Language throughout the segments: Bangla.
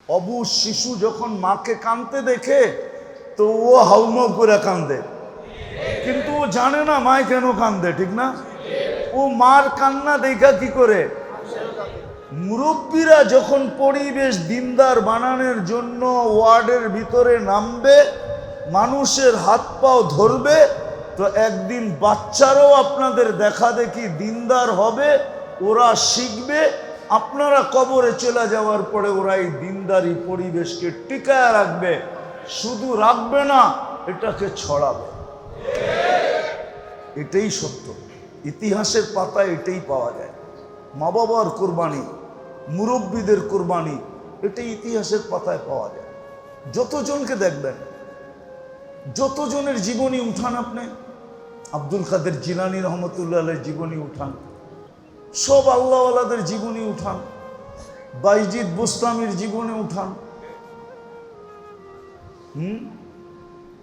অবুঝ শিশু যখন মাকে কাঁদতে দেখে তো ও হাউমাউ করে কান্দে, কিন্তু ও জানে না মায় কেন কান্দে, ঠিক না? ও মার কান্না দেখা কি করে? মুরব্বীরা যখন পরিবেশ দিনদার বানানোর জন্য ওয়ার্ডের ভিতরে নামবে, মানুষের হাত পাও ধরবে, তো একদিন বাচ্চারাও আপনাদের দেখা দেখি দিনদার হবে, ওরা শিখবে। আপনারা কবরে চলে যাওয়ার পরে ওরা এই দিনদারি পরিবেশকে টিকায় রাখবে, শুধু রাখবে না, এটাকে ছড়াবে। এটাই সত্য, ইতিহাসের পাতায় এটাই পাওয়া যায়। মা বাবার কোরবানি, মুরব্বীদের কোরবানি, এটাই ইতিহাসের পাতায় পাওয়া যায়। যতজনকে দেখবেন, যতজনের জীবনী উঠান, আপনি আব্দুল কাদের জিলানী রহমতুল্লাহ আলাইহির জীবনী উঠান, সব আল্লাহওয়ালাদের জীবনী উঠান, বাইজিদ বুস্তামির জীবনী উঠান।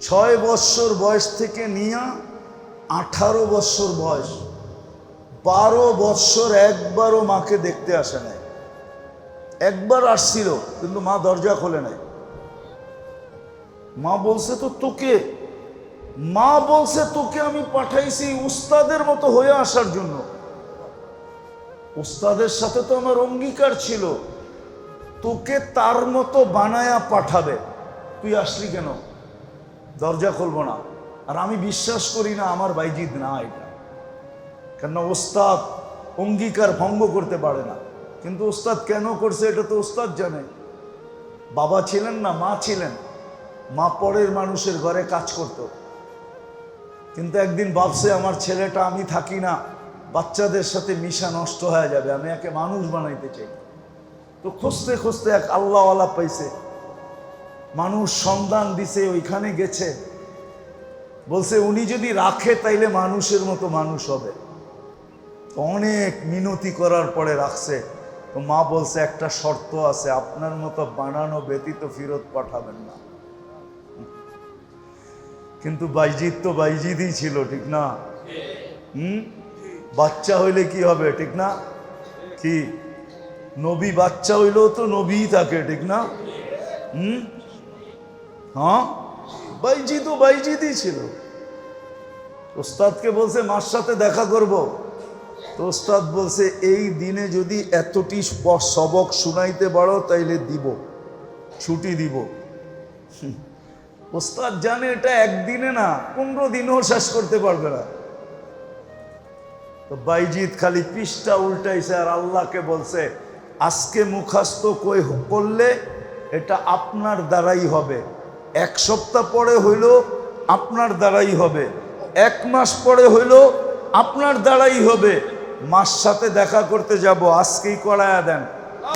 6 বৎসর বয়স থেকে নিয়ে 18 বৎসর বয়স, 12 বৎসর একবারও মাকে দেখতে আসে নাই। একবার আসছিল, কিন্তু মা দরজা খোলে নাই। মা বলছে তো তোকে, মা বলছে তোকে আমি পাঠাইছি উস্তাদের মতো হয়ে আসার জন্য। উস্তাদের সাথে তো আমার অঙ্গীকার ছিল, তোকে তার মতো বানায়া পাঠাবে, তুই আসলি কেন? দরজা খুলবো না। আর আমি বিশ্বাস করি না আমার বাইজিদ না এটা, কেননা ওস্তাদ অঙ্গীকার ভঙ্গ করতে পারে না। কিন্তু ওস্তাদ কেন করছে এটা তো ওস্তাদ জানে। বাবা ছিলেন না, মা ছিলেন। মা পরের মানুষের ঘরে কাজ করত, কিন্তু একদিন ভাবছে আমার ছেলেটা, আমি থাকি না, বাচ্চাদের সাথে মিশা নষ্ট হয়ে যাবে, আমি একে মানুষ বানাইতে চাই। তো খুঁজতে খুঁজতে এক আল্লাহওয়ালা পাইছে, মানুষ সন্ধান দিছে, ওইখানে গেছে, বলছে উনি যদি রাখে তাইলে মানুষের মতো মানুষ হবে। অনেক মিনতি করার পরে রাখছে। তো মা বলছে একটা শর্ত আছে, আপনার মতো বানানো ব্যতীত ফেরত পাঠাবেন না। কিন্তু বাইজিদ তো বাইজিদই ছিল, ঠিক না? বাচ্চা হইলে কি হবে, ঠিক না? কি নবী বাচ্চা হইলেও তো নবীই থাকে, ঠিক না? হ্যাঁ, বাইজিদও বাইজিদই ছিল। ওস্তাদকে বলছে মার সাথে দেখা করব, তো ওস্তাদ বলছে এই দিনে যদি এতটি সবক শুনাইতে পারো তাইলে দিব, ছুটি দিব। ওস্তাদ জানে এটা একদিনে না, 15 দিনেও শেষ করতে পারবে না। তো বাইজিদ খালি পৃষ্ঠা উল্টাইছে আর আল্লাহকে বলছে আজকে মুখাস্ত করলে এটা আপনার দ্বারাই হবে, 1 সপ্তাহ পরে হইল আপনার দ্বারাই হবে, 1 মাস পরে হইল আপনার দ্বারাই হবে। মার সাথে দেখা করতে যাব, আজকেই করায়া দেন,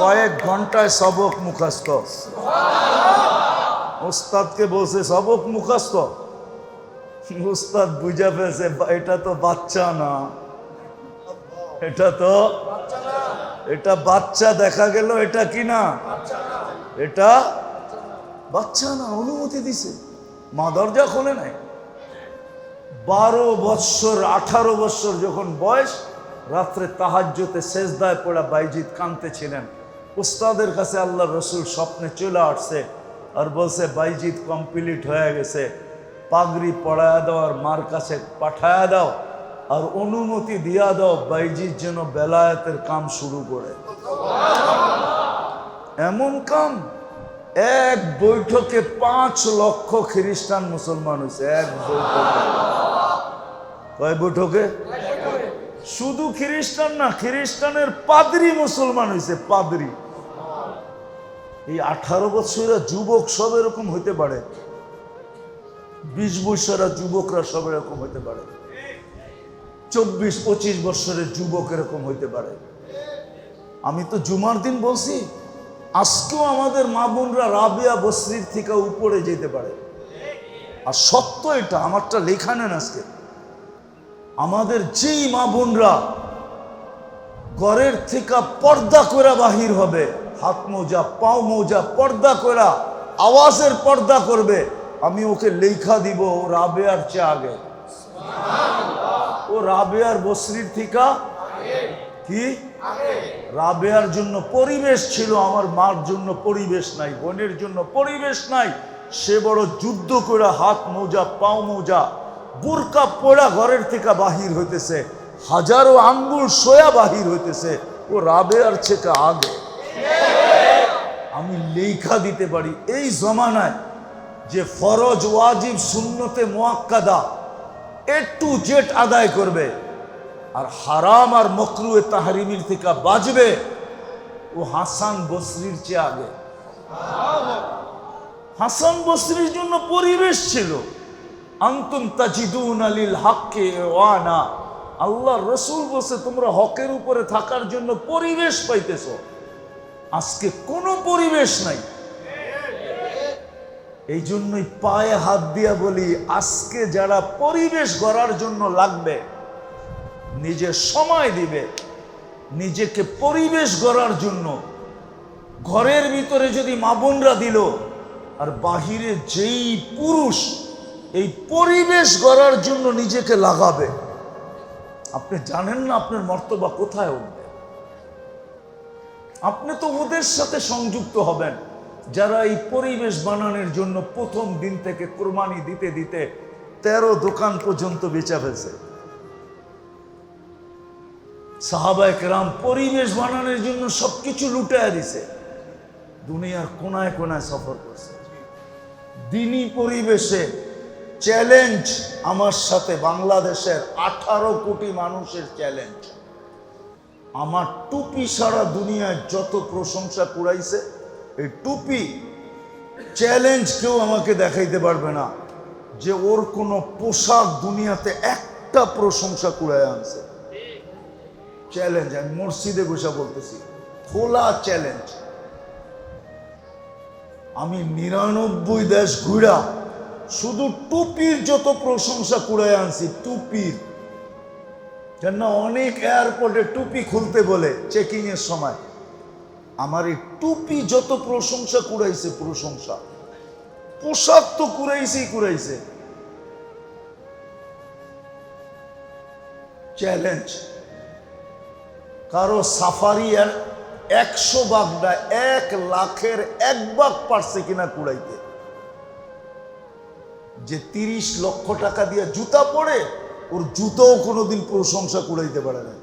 কয়েক ঘন্টায় সবক মুখাস্ত। ওস্তাদকে বলছে সবক মুখাস্ত। ওস্তাদ বুঝা ফেলছে এটা তো বাচ্চা না, এটা বাচ্চা দেখা গেল, এটা কি না, এটা বাচ্চা না। অনুমতি দিছে, মা দরজা খোলে নাই। 12 বৎসর 18 বৎসর যখন বয়স, রাত্রে তাহাজ্জুদে সেজদায় পড়া বাইজিদ কাঁদতেছিলেন। উস্তাদের কাছে আল্লাহ রসুল স্বপ্নে চলে আসছে আর বলছে বাইজিদ কমপ্লিট হয়ে গেছে, পাগড়ি পড়ায়া দাও আর মার কাছে পাঠায়া দাও, আর অনুমতি দিয়া দাও বাইজিদ যেন বেলায়েতের কাম শুরু করে। এমন কাম, এক বৈঠকে 5 লক্ষ খ্রিস্টান মুসলমান হয়েছে। এক বৈঠকে, কয় বৈঠকে? শুধু খ্রিস্টান না, খ্রিস্টানের পাদ্রী মুসলমান হয়েছে, পাদ্রী। এই 18 বছরের যুবক সব এরকম হইতে পারে, 20 বছরের যুবকরা সব এরকম হইতে পারে, 24-25 বছরের যুবক এরকম হইতে পারে। আমি তো জুমার দিন বলছি, আজকেও আমাদের মা বোনরা রাবিয়া বসরির থেকে উপরে যেতে পারে। আর সত্য এটা, আমারটা লেখা নেন আজকে। আমাদের যেই মা বোনরা ঘরের থেকে পর্দা করে বাহির হবে, হাত মোজা পাও মোজা পর্দা করে আওয়াজের পর্দা করবে, আমি ওকে লেখা দিব ও রাবেয়ার চেয়ে আগে, ও রাবেয়ার বসরির থেকে কি রাবেয়ার জন্য পরিবেশ ছিল, আমার মার জন্য পরিবেশ নাই, বোনের জন্য পরিবেশ নাই। সে বড় যুদ্ধ করে হাত মোজা পাও মোজা বুরকা পোড়া ঘরের থেকে বাহির হইতেছে, হাজারো আঙ্গুল সোয়া বাহির হইতেছে, ও রাবেয়ার থেকে আগে। আমি লেখা দিতে পারি এই জমানায় যে ফরজ ওয়াজিব সুন্নতে মুআক্কাদা এ টু জেড আদায় করবে আর হারাম আর মকরুয়ে তাহরিমির থেকে বাঁচবে, ও হাসান বসরির চেয়ে আগে। হাসান বসরির জন্য পরিবেশ ছিল। আনতুম তাজিদুনা লিল হাক্কি ওয়ানা, আল্লাহ রসুল বলছে তোমরা হকের উপরে থাকার জন্য পরিবেশ পাইতেছ। আজকে কোনো পরিবেশ নাই। এই জন্যই পায়ে হাত দিয়া বলি, আজকে যারা পরিবেশ গড়ার জন্য লাগবে, নিজে সময় দিবে নিজেকে পরিবেশ গড়ার জন্য, ঘরের ভিতরে যদি মা বোনরা দিল, আর বাহিরে যেই পুরুষ এই পরিবেশ গড়ার জন্য নিজেকে লাগাবে, আপনি জানেন না আপনার মর্তবা কোথায় উঠবে। আপনি তো ওদের সাথে সংযুক্ত হবেন যারা এই পরিবেশ বানানোর জন্য প্রথম দিন থেকে কোরবানি দিতে দিতে 13 দোকান পর্যন্ত বেচা ফেলছে। সাহাবায়ে কেরাম পরিবেশ বানানোর জন্য সবকিছু লুটায় দিছে, দুনিয়ার কোনায় কোনায় সফর করছে। দিনী পরিবেশে চ্যালেঞ্জ আমার সাথে বাংলাদেশের 18 কোটি মানুষের চ্যালেঞ্জ। আমার টুপি সারা দুনিয়ায় যত প্রশংসা কুড়াইছে, এই টুপি চ্যালেঞ্জ কেউ আমাকে দেখাইতে পারবে না যে ওর কোনো পোশাক দুনিয়াতে একটা প্রশংসা কুড়ায় আনছে। চ্যালেঞ্জ, আমি মসজিদে বসে বলতেছি, খোলা চ্যালেঞ্জ। আমি 99 দেশ ঘুরা শুধু টুপির যত প্রশংসা কুড়ায় আনছি, টুপির। কেন অনেক এয়ারপোর্টে টুপি খুলতে বলে চেকিং এর সময়, আমার এই টুপি যত প্রশংসা কুড়াইছে, প্রশংসা। পোশাক তো কুড়াইছে। চ্যালেঞ্জ। কারো সাফারি 100 ভাগ না 1 লাখের 1 ভাগ পারছে কিনা কুড়াইতে। যে 30 লক্ষ টাকা দিয়ে জুতা পরে, ওর জুতাও কোনোদিন প্রশংসা কুড়াইতে পারে না।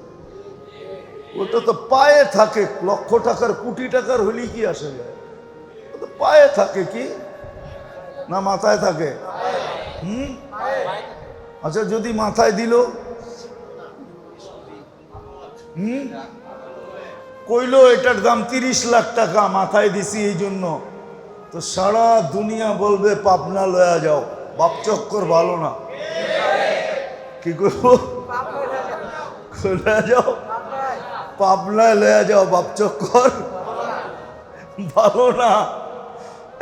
ওটা তো পায়ে থাকে, লক্ষ টাকার কোটি টাকার হলেই কি আসে যায়, পায়ে থাকে কি না মাথায় থাকে? আচ্ছা, যদি মাথায় দিল, কইলো এটার দাম 30 লাখ টাকা, মাথায় দিছি এই জন্য, তো সারা দুনিয়া বলবে পাবনা লয়া যাও, বাপ চক্কর ভালো না। কি করবো? লয়া যাও, পাবনায় লয়া যাও, বাপ চক্কর ভালো না।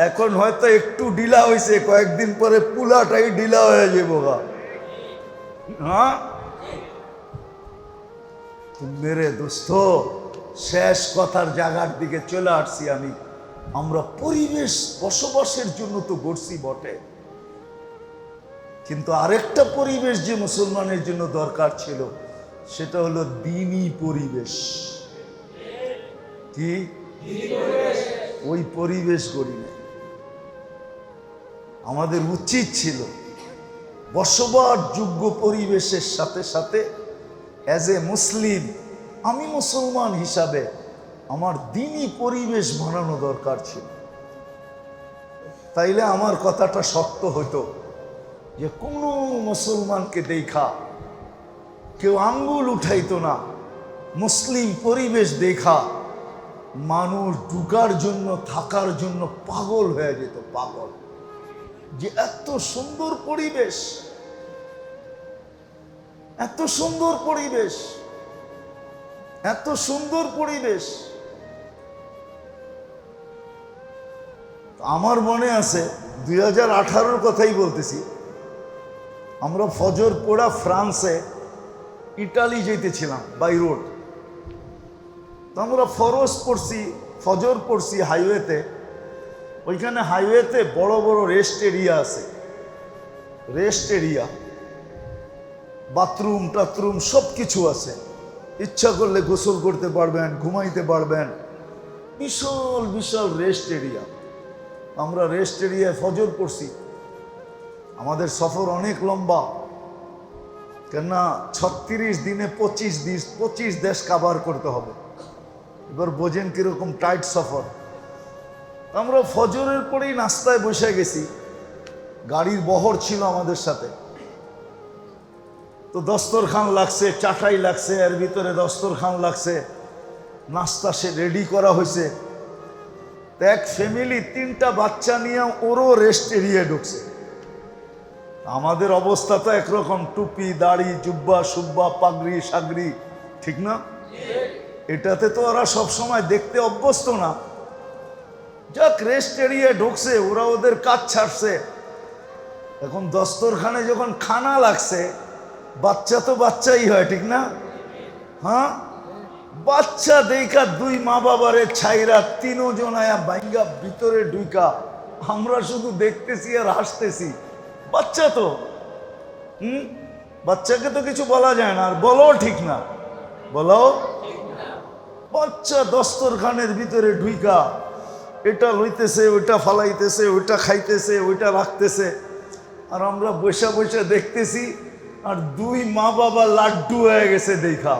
এখন হয়তো একটু ঢিলা হয়েছে, কয়েকদিন পরে পুলাটাই ঢিলা হয়ে যাবো। হ্যাঁ মেরে দোস্ত, শেষ কথার জায়গার দিকে চলে আসছি আমি। আমরা পরিবেশ বসবাসের জন্য তো গড়ছি বটে, কিন্তু আরেকটা পরিবেশ যে মুসলমানের জন্য দরকার ছিল, সেটা হলো দ্বীনি পরিবেশ। কি ওই পরিবেশ গড়ি না। আমাদের উচিত ছিল বসবাসযোগ্য পরিবেশের সাথে সাথে অ্যাজ এ মুসলিম, আমি মুসলমান হিসাবে আমার দ্বীনি পরিবেশ বানানো দরকার ছিল। তাইলে আমার কথাটা সত্য হতো যে কোনো মুসলমানকে দেখা কেউ আঙ্গুল উঠাইতো না। মুসলিম পরিবেশ দেখা মানুষ ঢুকার জন্য, থাকার জন্য পাগল হয়ে যেত, পাগল। যে এত সুন্দর পরিবেশ, এত সুন্দর পরিবেশ, এত সুন্দর পরিবেশ। আমার মনে আছে 2018-র কথাই বলতেছি, আমরা ফজর পড়া ফ্রান্সে ইটালি যেতেছিলাম বাই রোড। তো আমরা ফরজ পড়ছি, ফজর পড়ছি হাইওয়েতে। ওইখানে হাইওয়েতে বড় বড় রেস্ট এরিয়া আছে, রেস্ট এরিয়া, বাথরুম টাথরুম সব কিছু আছে। ইচ্ছা করলে গোসল করতে পারবেন, ঘুমাইতে পারবেন। বিশাল বিশাল রেস্ট এরিয়া। আমরা রেস্ট এরিয়ায় ফজর পড়ছি। আমাদের সফর অনেক লম্বা, কেননা 36 দিনে 25 দেশ কাভার করতে হবে। এবার বোঝেন কিরকম টাইট সফর। আমরা ফজরের পরেই নাস্তায় বসে গেছি, গাড়ির বহর ছিল আমাদের সাথে। তো দস্তরখান লাগছে, চাটাই লাগছে, এর ভিতরে দস্তরখান লাগছে, নাস্তা সে রেডি করা হয়েছে। এক ফ্যামিলি 3টা বাচ্চা নিয়ে ওরও রেস্ট এরিয়া ঢুকছে। আমাদের অবস্থা তো একরকম, টুপি, দাড়ি, জুব্বা সুব্বা, পাগড়ি সাগড়ি, ঠিক না? এটাতে তো ওরা সব সময় দেখতে অভ্যস্ত না। যাক, রেস্ট এরিয়া ঢুকছে, ওরা ওদের কাজ ছাড়ছে। এখন দস্তরখানে যখন খানা লাগছে, বাচ্চা তো বাচ্চাই হয়, ঠিক না? হ্যাঁ, বাচ্চা দেখা 2 মা বাবারে ছাইরা 3 জন আয়া বাইঙ্গা ভিতরে ঢুকা। আমরা শুধু দেখতেছি আর হাসতেছি। বাচ্চা তো বাচ্চাকে তো কিছু বলা যায় না, আর বলো ঠিক না, বলো। বাচ্চা দস্তরখানের ভিতরে ঢুকা এটা লইতেছে, ওইটা ফালাইতেছে, ওইটা খাইতেছে, ওইটা রাখতেছে, আর আমরা বসে বসে দেখতেছি। আর 2 মা বাবা লাড্ডু হয়ে গেছে দেখা।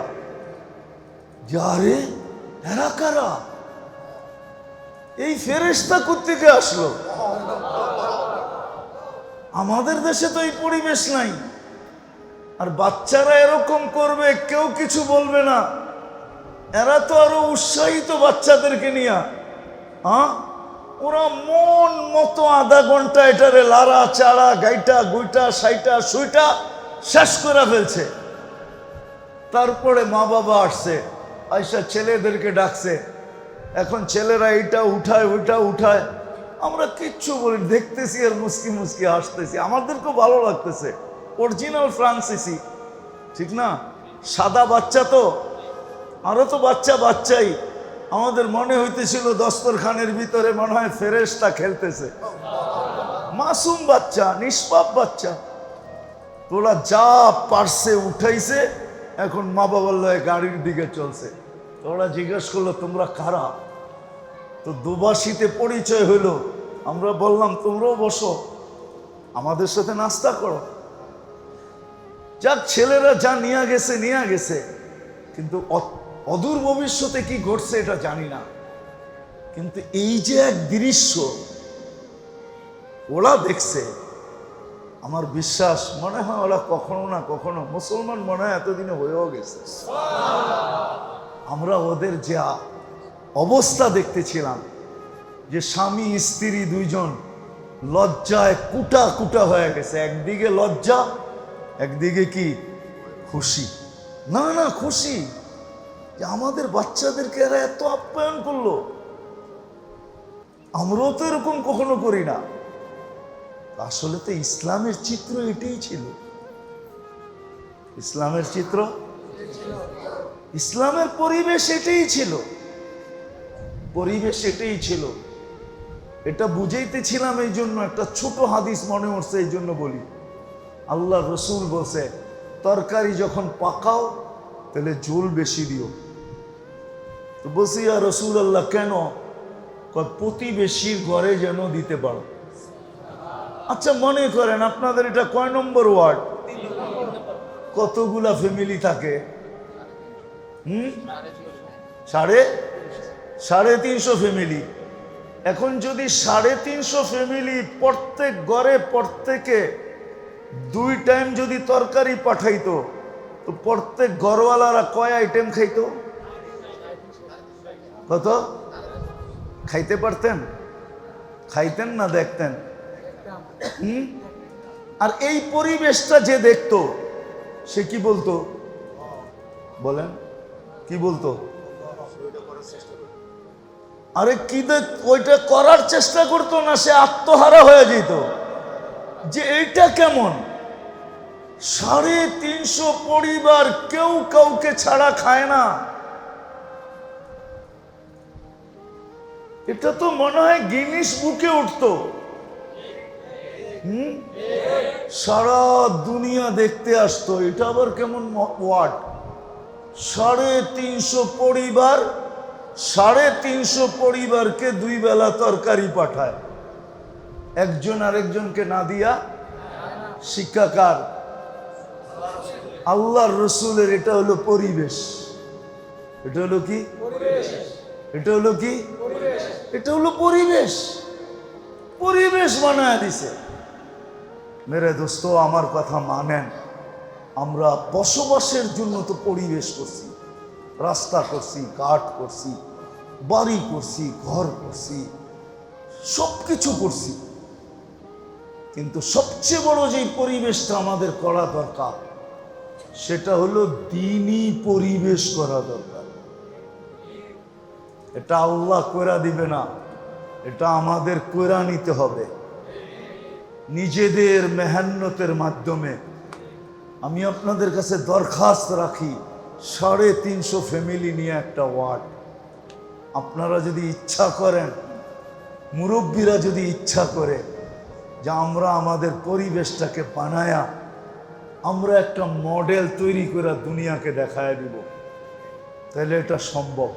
যারে এরা কারা? এই ফেরেশতা কোত্থেকে আসলো? আমাদের দেশে তো এই পরিবেশ নাই। আর বাচ্চারা এরকম করবে, কেউ কিছু বলবে না। এরা তো আরো উৎসাহিত বাচ্চাদেরকে নিয়ে। হ্যাঁ, ওরা মন মতো আধা ঘন্টা এটারে লাড়া চাড়া, গাইটা গুইটা, সাইটা সুইটা শেষ করে ফেলছে। তারপরে মা বাবা আসছে, আইসা ছেলেদেরকে ডাকছে। এখন ছেলেরা এইটা উঠায়, ওইটা উঠায়। আমরা কিচ্ছু বলি, দেখতেছি আর মুস্কি মুস্কি হাসতেছি। আমাদেরকেও ভালো লাগতেছে। অরিজিনাল ফ্রান্সিসি, ঠিক না? সাদা বাচ্চা তো, আরো তো বাচ্চা বাচ্চাই। আমাদের মনে হইতেছিল দস্তরখানের ভিতরে মনে হয় ফেরেশতা খেলতেছে। মাসুম বাচ্চা, নিষ্পাপ বাচ্চা। তোরা যা পারছে উঠাইছে, এখন মা বাবার লয়ে গাড়ির দিকে চলছে। তোরা জিজ্ঞেস করলো তোমরা কারা? তো দুবাসীতে পরিচয় হইলো। আমরা বললাম তোমরাও বসো, আমাদের সাথে নাস্তা করো। যাক, ছেলেরা যা নিয়ে গেছে নিয়ে গেছে, কিন্তু অদূর ভবিষ্যতে কি ঘটছে এটা জানি না। কিন্তু এই যে এক দৃশ্য ওরা দেখছে, আমার বিশ্বাস মনে হয় ওরা কখনো না কখনো মুসলমান মনে হয় এতদিনে হয়েও গেছে। আমরা ওদের যে অবস্থা দেখতেছিলাম, যে স্বামী স্ত্রী 2 জন লজ্জায় কুটা কুটা হয়ে গেছে। একদিকে লজ্জা, একদিকে কি খুশি। না না, খুশি যে আমাদের বাচ্চাদেরকে এরা এত আপ্যায়ন করলো। আমরাও তো এরকম কখনো করি না। আসলে তো ইসলামের চিত্র এটাই ছিল। ইসলামের চিত্র, ইসলামের পরিবেশ এটাই ছিল। পরিবেশ এটাই ছিল। এটা বুঝাইতেছিলাম এই জন্য, একটা ছোট হাদিস মনে উঠছে এই জন্য বলি। আল্লাহ রসুল বলছে, তরকারি যখন পাকাও তাহলে ঝোল বেশি দিও। তো বলছি, ইয়া রসুল আল্লাহ কেন? প্রতিবেশীর ঘরে যেন দিতে পারো। আচ্ছা, মনে করেন আপনাদের এটা কয় নম্বর ওয়ার্ড? কতগুলা ফ্যামিলি থাকে? সাড়ে 350 ফ্যামিলি। এখন যদি 350 ফ্যামিলি প্রত্যেক ঘরে প্রত্যেকে 2 টাইম যদি তরকারি পাঠাইতো, তো প্রত্যেক ঘরওয়ালারা কয় আইটেম খাইতো? কত খাইতে পারতেন? খাইতেন না দেখতেন? আর এই পরিবেশটা যে দেখতো সে কি বলতো? বলেন, কি বলতো? আরে কি ওইটা করার চেষ্টা করতো না, সে আত্মহারা হয়ে যেত যে এইটা কেমন? 350 পরিবার কেউ কাউকে ছাড়া খায় না। এটা তো মনে হয় গিনিস বুকে উঠতো। সারা দুনিয়া দেখতে আসতো। এটা আবার কেমন ওয়ার্ড? 350 পরিবার, 350 পরিবারকে 2 বেলা তরকারি পাঠায়, একজন আরেকজনকে না দিয়া। শিক্ষাকার আল্লাহর রসুলের। এটা হলো পরিবেশ। এটা হলো কি? এটা হলো কি? এটা হলো পরিবেশ। পরিবেশ বানায় দিছে। মেরে দোস্ত, আমার কথা মানেন। আমরা বসবাসের জন্য তো পরিবেশ করছি, রাস্তা করছি, ঘাট করছি, বাড়ি করছি, ঘর করছি, সব কিছু করছি। কিন্তু সবচেয়ে বড় যে পরিবেশটা আমাদের করা দরকার, সেটা হলো দ্বীনি পরিবেশ করা দরকার। এটা আল্লাহ কইরা দিবে না, এটা আমাদের কইরা নিতে হবে নিজেদের মেহনতের মাধ্যমে। আমি আপনাদের কাছে দরখাস্ত রাখি, 350 ফ্যামিলি নিয়ে একটা ওয়ার্ড। আপনারা যদি ইচ্ছা করেন, মুরব্বীরা যদি ইচ্ছা করে যে আমরা আমাদের পরিবেশটাকে বানায়া আমরা একটা মডেল তৈরি করে দুনিয়াকে দেখায় দিব, তাহলে এটা সম্ভব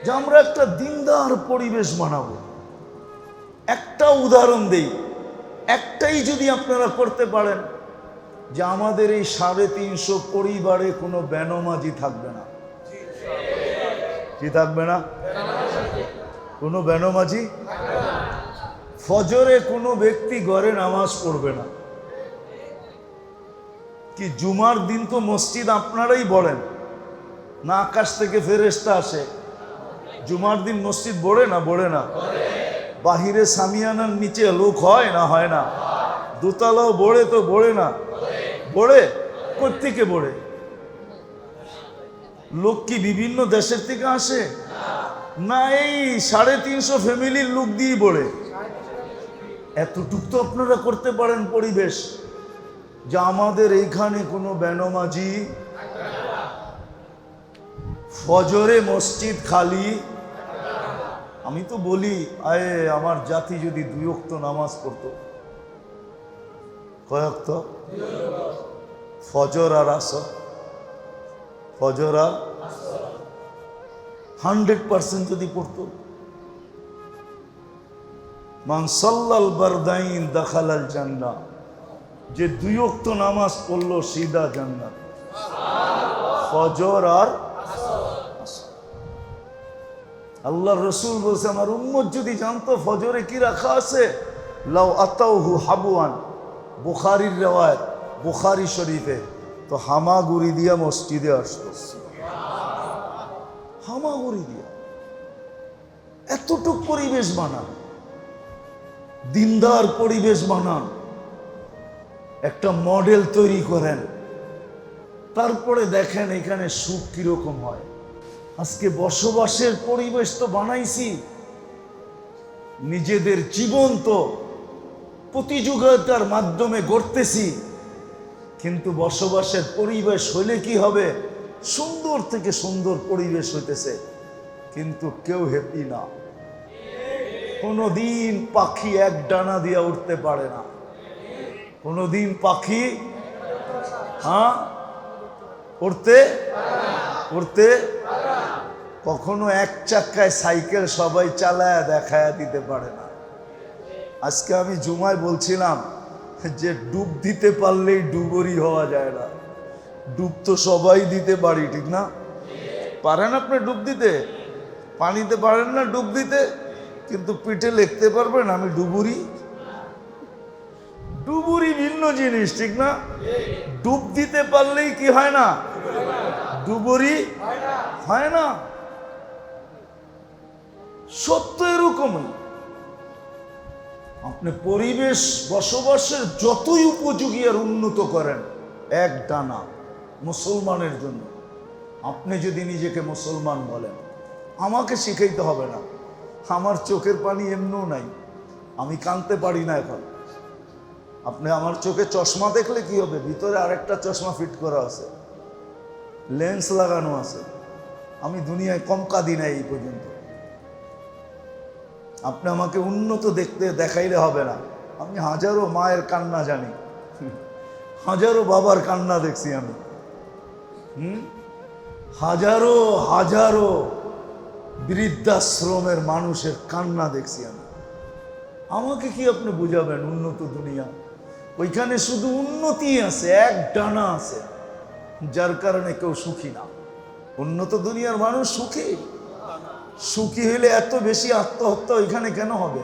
যে আমরা একটা দিনদার পরিবেশ বানাবো। একটা উদাহরণ দেই, একটাই যদি আপনারা করতে পারেন, যে আমাদের এই 350 পরিবারে কোনো বেনমাজি থাকবে না। কি থাকবে না? কোনো বেনমাজি। ফজরে কোনো ব্যক্তি ঘরে নামাজ পড়বে না। কি জুমার দিন তো মসজিদ আপনারাই বলেন না, আকাশ থেকে ফেরেশতা আসে। জুমার দিন মসজিদ বড়ে না? বড়ে না? বাহিরে সামিয়ানার নিচে লোক হয় না? হয় না? দোতলাও বড়ে তো বড়ে না? বড়ে। কোত্থেকে বড়ে? লোক কি বিভিন্ন দেশের থেকে আসে না? এই 350 ফ্যামিলির লোক দিয়ে বড়ে। এতটুক তো আপনারা করতে পারেন পরিবেশ, যে আমাদের এইখানে কোনো বেনমাজি, ফজরে মসজিদ খালি। আমি তো বলি, আয়ে আমার জাতি যদি 2 ওয়াক্ত নামাজ পড়তো। কয় ওয়াক্ত? ফজর আর আসর। ফজর আর 100% যদি পড়তো। মান সাল্লাল বারদাইন দাখালাল জান্নাহ, যে 2 ওয়াক্ত নামাজ পড়লো সিধা জান্নাত। ফজর আর আল্লাহর রসুল বলছে, আমার উম্মত যদি জানতো ফজরে কি রাখা আছে, লাউ আতাউহু হাবুয়ান, বুখারীর রিওয়ায়াত, বুখারী শরীফে, তো হামাগুড়ি দিয়া মসজিদে আসতো। হামাগুড়ি দিয়া। এতটুক পরিবেশ বানান, দিনদার পরিবেশ বানান, একটা মডেল তৈরি করেন, তারপরে দেখেন এখানে সুখ কিরকম হয়। আজকে বসবাসের পরিবেশ তো বানাইছি, নিজেদের জীবন তো প্রতিযোগিতার মাধ্যমে গড়তেছি, কিন্তু বসবাসের পরিবেশ হইলে কি হবে? সুন্দর থেকে সুন্দর পরিবেশ হইতেছে, কিন্তু কেউ হ্যাপি না। কোনোদিন পাখি এক ডানা দিয়া উঠতে পারে না। কোনোদিন পাখি উঠতে উঠতে কখনো এক চাক্কায় সাইকেল সবাই চালায় দেখায় দিতে পারে না। আজকে আমি জুমায় বলছিলাম যে ডুব দিতে পারলেই ডুবুরি হওয়া যায় না। ডুব তো সবাই দিতে পারি, ঠিক না? পারেন আপনি ডুব দিতে? পানিতে পারেন না ডুব দিতে, কিন্তু পিঠে লিখতে পারবেন আমি ডুবুরি। ডুবুরি ভিন্ন জিনিস, ঠিক না? ডুব দিতে পারলেই কি হয় না? ডুবুরি হয় না। সত্য এরকমই। আপনি পরিবেশ বসবাসের যতই উপযোগী আর উন্নত করেন, এক ডানা মুসলমানের জন্য, আপনি যদি নিজেকে মুসলমান বলেন, আমাকে শিখাইতে হবে না। আমার চোখের পানি এমনিও নাই, আমি কাঁদতে পারি না এখন। আপনি আমার চোখে চশমা দেখলে কি হবে? ভিতরে আরেকটা চশমা ফিট করা আছে, লেন্স লাগানো আছে। আমি দুনিয়ায় কম কাঁদি না এই পর্যন্ত। আপনি আমাকে উন্নত দেখতে দেখাইলে হবে না। আমি হাজারো মায়ের কান্না জানি, হাজারো বাবার কান্না দেখছি আমি। হাজারো হাজারো বৃদ্ধাশ্রমের মানুষের কান্না দেখছি আমি। আমাকে কি আপনি বুঝাবেন উন্নত দুনিয়া? ওইখানে শুধু উন্নতি আছে, এক ডানা আছে, যার কারণে কেউ সুখী না। উন্নত দুনিয়ার মানুষ সুখী? সুখী হলে এত বেশি আত্মহত্যা ওইখানে কেন হবে?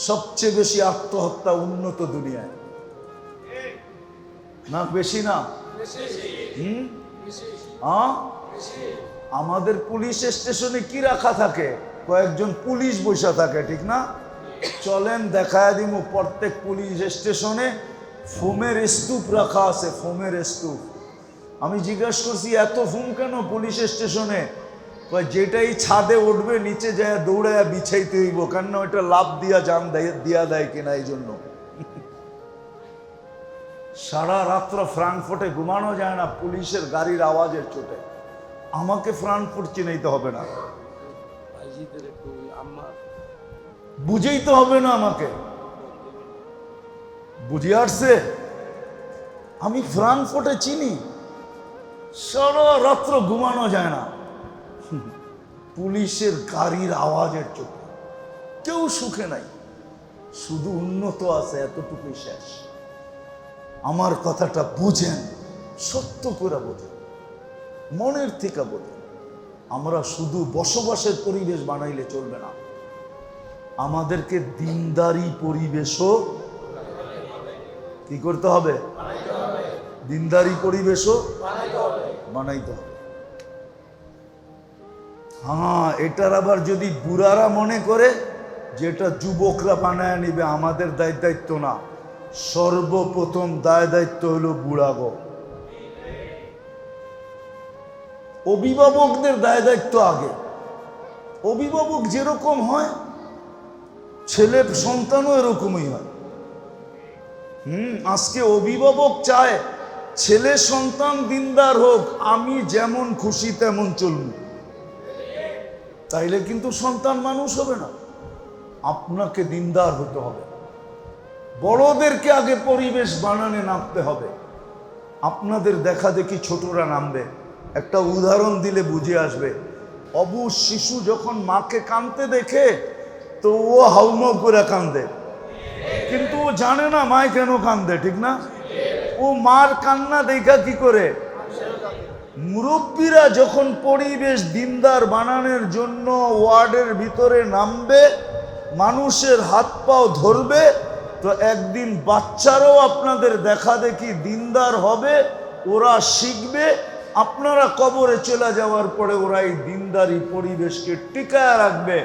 সবচেয়ে বেশি আত্মহত্যা উন্নত দুনিয়ায়, না বেশি না? আমাদের পুলিশ স্টেশনে কি রাখা থাকে? কয়েকজন পুলিশ বসে থাকে, ঠিক না? চলেন দেখায় দিব, প্রত্যেক পুলিশ স্টেশনে ফোমের স্তূপ রাখা আছে, ফোমের স্তূপ। আমি জিজ্ঞাসা করছি এত ফোম কেন পুলিশ স্টেশনে? যেটাই ছাদে উঠবে নিচে যায় দৌড়ায় বিছাইতে হইব, কেন ওইটা লাভ দিয়া জান দিয়া দেয় কিনা এই জন্য। সারা রাত্র ফ্রাঙ্কফুর্টে ঘুমানো যায় না পুলিশের গাড়ির আওয়াজের চোটে। আমাকে ফ্রাঙ্কফুর্ট চিনাইতে হবে না, বুঝেই তো হবে না আমাকে, বুঝে আসছে? আমি ফ্রাঙ্কফুর্টে চিনি, সারা রাত্র ঘুমানো যায় না পুলিশের গাড়ির আওয়াজের চোটে। কেউ সুখে নাই, শুধু উন্নত আছে, এতটুকুই শেষ। আমার কথাটা বুঝেন, সত্য করে বোঝেন, মনের থেকে বোঝেন। আমরা শুধু বসবাসের পরিবেশ বানাইলে চলবে না, আমাদেরকে দিনদারি পরিবেশও কি করতে হবে? দিনদারি পরিবেশও বানাইতে হবে। হ্যাঁ, এটার আবার যদি বুড়ারা মনে করে যেটা যুবকরা বানায় নিবে, আমাদের দায়িত্ব না। সর্বপ্রথম দায়িত্ব হলো বুড়াগো, অভিভাবকদের দায়িত্ব আগে। অভিভাবক যেরকম হয় ছেলে সন্তানও এরকমই হয়। আজকে অভিভাবক চায় ছেলে সন্তান দিনদার হোক, আমি যেমন খুশি তেমন চলব, তাইলে কিন্তু সন্তান মানুষ হবে না। আপনাকে দিনদার হতে হবে, বড়দেরকে আগে পরিবেশ বানানে নামতে হবে। আপনাদের দেখা দেখি ছোটরা নামবে। একটা উদাহরণ দিলে বুঝে আসবে। অবুঝ শিশু যখন মাকে কাঁদতে দেখে তো ও হাউমাউ করে কান্দে, কিন্তু ও জানে না মায় কেন কান্দে, ঠিক না? ও মার কান্না দেখা কি করে? মুরব্বীরা যখন পরিবেশ দিনদার বানানোর জন্য ওয়ার্ডের ভিতরে নামবে, মানুষের হাত পাও ধরবে, তো একদিন বাচ্চারাও আপনাদের দেখা দেখি দিনদার হবে, ওরা শিখবে। আপনারা কবরে চলে যাওয়ার পরে ওরা এই দিনদারি পরিবেশকে টিকায় রাখবে।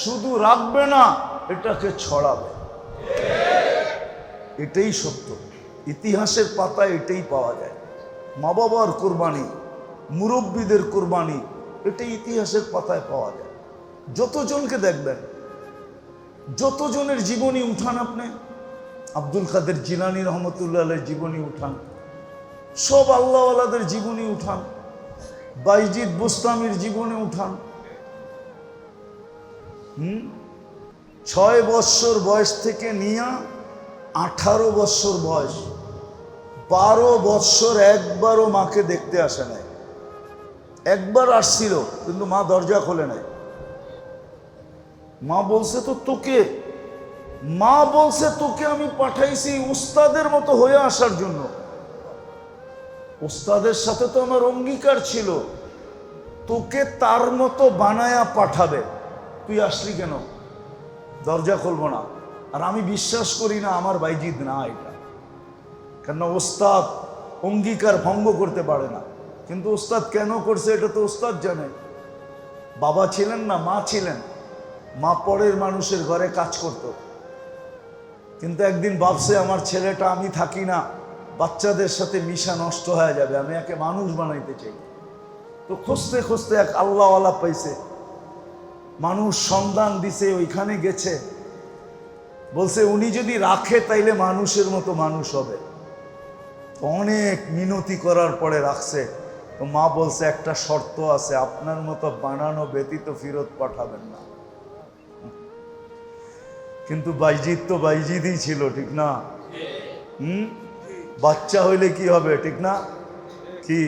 শুধু রাখবে না, এটাকে ছড়াবে। এটাই সত্য, ইতিহাসের পাতায় এটাই পাওয়া যায়। মা বাবার কোরবানি, মুরব্বীদের কোরবানি, এটাই ইতিহাসের পাতায় পাওয়া যায়। যতজনকে দেখবেন, যতজনের জীবনী উঠান, আপনি আব্দুল কাদের জিলানী রহমতুল্লাহ আলাইহির জীবনী উঠান, সব আল্লাহওয়ালাদের জীবনী উঠান, বাইজিদ বুস্তামির জীবনী উঠান। 6 বৎসর বয়স থেকে নিয়ে 18 বৎসর বয়স, 12 বৎসর একবারও মাকে দেখতে আসে নাই। একবার আসছিল কিন্তু মা দরজা খোলে নাই। মা বলছে তো তোকে, মা বলছে তোকে আমি পাঠাইছি উস্তাদের মতো হয়ে আসার জন্য। উস্তাদের সাথে তো আমার অঙ্গীকার ছিল তোকে তার মতো বানায়া পাঠাবে, তুই আসলি কেন? দরজা খুলবো না। আর আমি বিশ্বাস করি না আমার বাইজিদ না এটা, কেন ওস্তাদ অঙ্গীকার ভঙ্গ করতে পারে না। কিন্তু ওস্তাদ কেন করছে এটা তো ওস্তাদ জানে। বাবা ছিলেন না, মা ছিলেন। মা পরের মানুষের ঘরে কাজ করত, কিন্তু একদিন ভাবছে আমার ছেলেটা, আমি থাকি না, বাচ্চাদের সাথে মিশা নষ্ট হয়ে যাবে, আমি একে মানুষ বানাইতে চাই। তো খুঁজতে খুঁজতে এক আল্লাহওয়ালা পাইছে, মানুষ সন্ধান দিছে, ওইখানে গেছে, বলছে উনি যদি রাখে তাইলে মানুষের মতো মানুষ হবে। অনেক মিনতি করার পরে রাখছে। তো মা বলছে একটা শর্ত আছে, আপনার মতো বানানো ব্যতীত ফেরত পাঠাবেন না। কিন্তু বাইজিদ তো বাইজিদই ছিল, ঠিক না? বাচ্চা হইলে কি হবে, ঠিক না? কি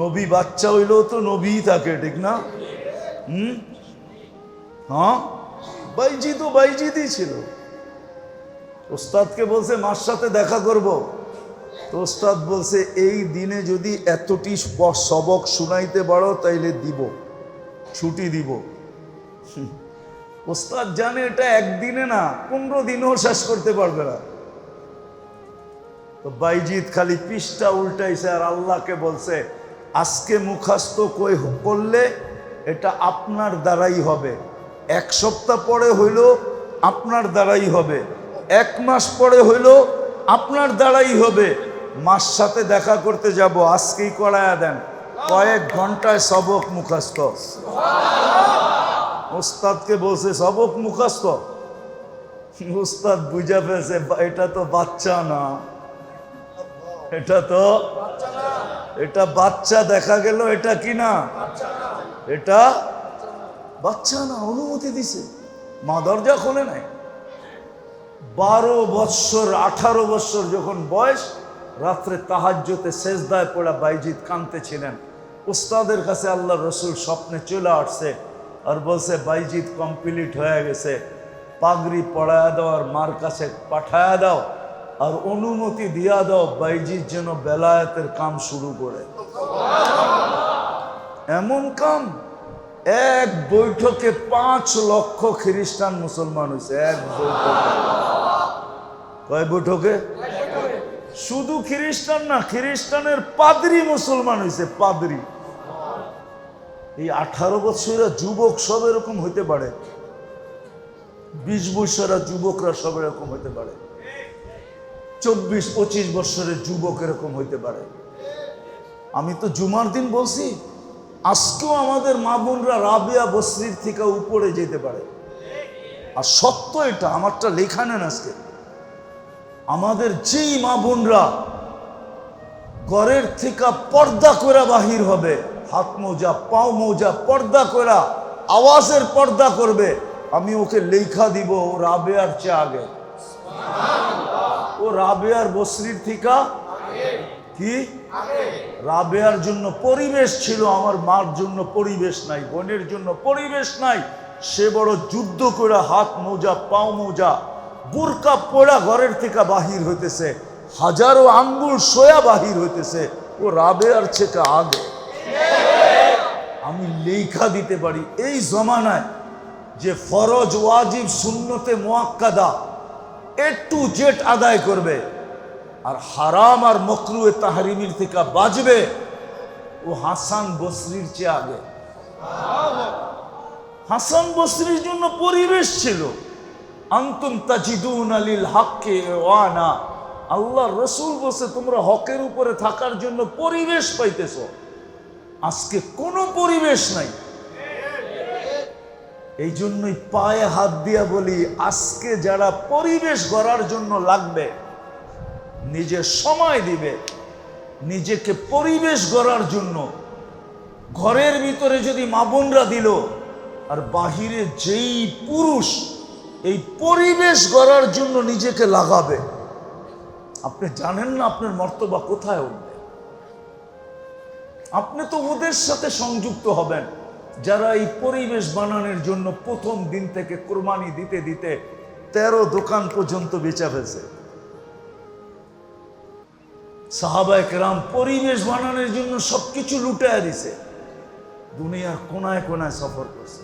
নবী বাচ্চা হইলেও তো নবীই থাকে, ঠিক না? হ্যাঁ, বাইজিদও বাইজিদই ছিল। ওস্তাদকে বলছে মার সাথে দেখা করব, তো ওস্তাদ বলছে এই দিনে যদি এতটি সবক শুনাইতে পারো তাইলে দিব, ছুটি দিব। ওস্তাদ জানে এটা একদিনে না, 15 দিনেও শেষ করতে পারবে না। তো বাইজিদ খালি পৃষ্ঠা উল্টাইছে আর আল্লাহকে বলছে আজকে মুখাস্ত করলে এটা আপনার দ্বারাই হবে, 1 সপ্তাহ পরে হইল আপনার দ্বারাই হবে, 1 মাস পরে হইল আপনার দ্বারাই হবে। মার সাথে দেখা করতে যাব, আজকেই করায়া দেন, কয়েক ঘন্টায় সবক মুখাস্ত। ওস্তাদকে বলছে সবক মুখাস্ত। ওস্তাদ বুঝা ফেলছে এটা তো বাচ্চা না, এটা বাচ্চা দেখা গেল, এটা কি না, এটা বাচ্চা না। অনুমতি দিছে, মা দরজা খোলে নাই। 12 বৎসর 18 বৎসর যখন বয়স, রাত্রে তাহাজ্জুদে সেজদায় পড়া বাইজিদ কাঁদতেছিলেন। উস্তাদের কাছে আল্লাহ রসুল স্বপ্নে চলে আসছে আর বলছে বাইজিদ কমপ্লিট হয়ে গেছে, পাগড়ি পড়ায়া দাও আর মার কাছে পাঠায়া দাও আর অনুমতি দিয়া দাও বাইজিদ যেন বেলায়েতের কাম শুরু করে। এমন কাম, এক বৈঠকে 5 লক্ষ খ্রিস্টান মুসলমান হয়েছে। এক বৈঠকে, কয় বৈঠকে? শুধু খ্রিস্টান না, খ্রিস্টানের পাদ্রী মুসলমান হয়েছে, পাদ্রী। এই 18 বছরের যুবক সব এরকম হইতে পারে, 20 বছরের যুবকরা সব এরকম হইতে পারে, 24-25 বছরের যুবক এরকম হইতে পারে। আমি তো জুমার দিন বলছি, আজকেও আমাদের মা বোনরা রাবিয়া বসরির থেকে উপরে যেতে পারে। আর সত্য এটা, আমারটা লেখা নেন আজকে। আমাদের যেই মা বোনরা ঘরের থেকে পর্দা করে বাহির হবে, হাত মোজা পাও মোজা পর্দা করে আওয়াজের পর্দা করবে, আমি ওকে লেখা দিব ও রাবেয়ার চেয়ে আগে, ও রাবেয়ার বসরির থেকে কি রাবেয়ার জন্য পরিবেশ ছিল, আমার মার জন্য পরিবেশ নাই, বোনের জন্য পরিবেশ নাই। সে বড় যুদ্ধ করে হাত মোজা পাও মোজা বুরকা পড়া ঘরের থেকে বাহির হইতেছে, হাজারো আঙ্গুল সোয়া বাহির হইতেছে, ও রাবেয়ার থেকে আগে। আমি লেখা দিতে পারি এই জমানায় যে ফরজ ওয়াজিব সুন্নতে মুআক্কাদা A to Z আদায় করবে আর হারাম আর মকরুয়ে তাহরিমির থেকে বাঁচবে, ও হাসান বসরির চেয়ে আগে। হাসান বসরির জন্য পরিবেশ ছিল, আনতুম তাজিদুনা লিল হাক্কি ওয়ানা, আল্লাহ রসুল বলছে তোমরা হকের উপরে থাকার জন্য পরিবেশ পাইতেছ। আজকে কোনো পরিবেশ নাই। এই জন্যই পায়ে হাত দিয়া বলি, আজকে যারা পরিবেশ গড়ার জন্য লাগবে, নিজের সময় দিবে নিজেকে পরিবেশ গড়ার জন্য, ঘরের ভিতরে যদি মা বোনরা দিল আর বাহিরে যেই পুরুষ এই পরিবেশ গড়ার জন্য নিজেকে লাগাবে, আপনি জানেন না আপনার মর্তবা কোথায় উঠবে। আপনি তো ওদের সাথে সংযুক্ত হবেন যারা এই পরিবেশ বানানোর জন্য প্রথম দিন থেকে কোরবানি দিতে দিতে 13 দোকান পর্যন্ত বেচা ফেলছে। সাহাবায়ে কেরাম পরিবেশ বানানোর জন্য সবকিছু লুটায়া দিছে, দুনিয়ার কোনায় কোনায় সফর করছে।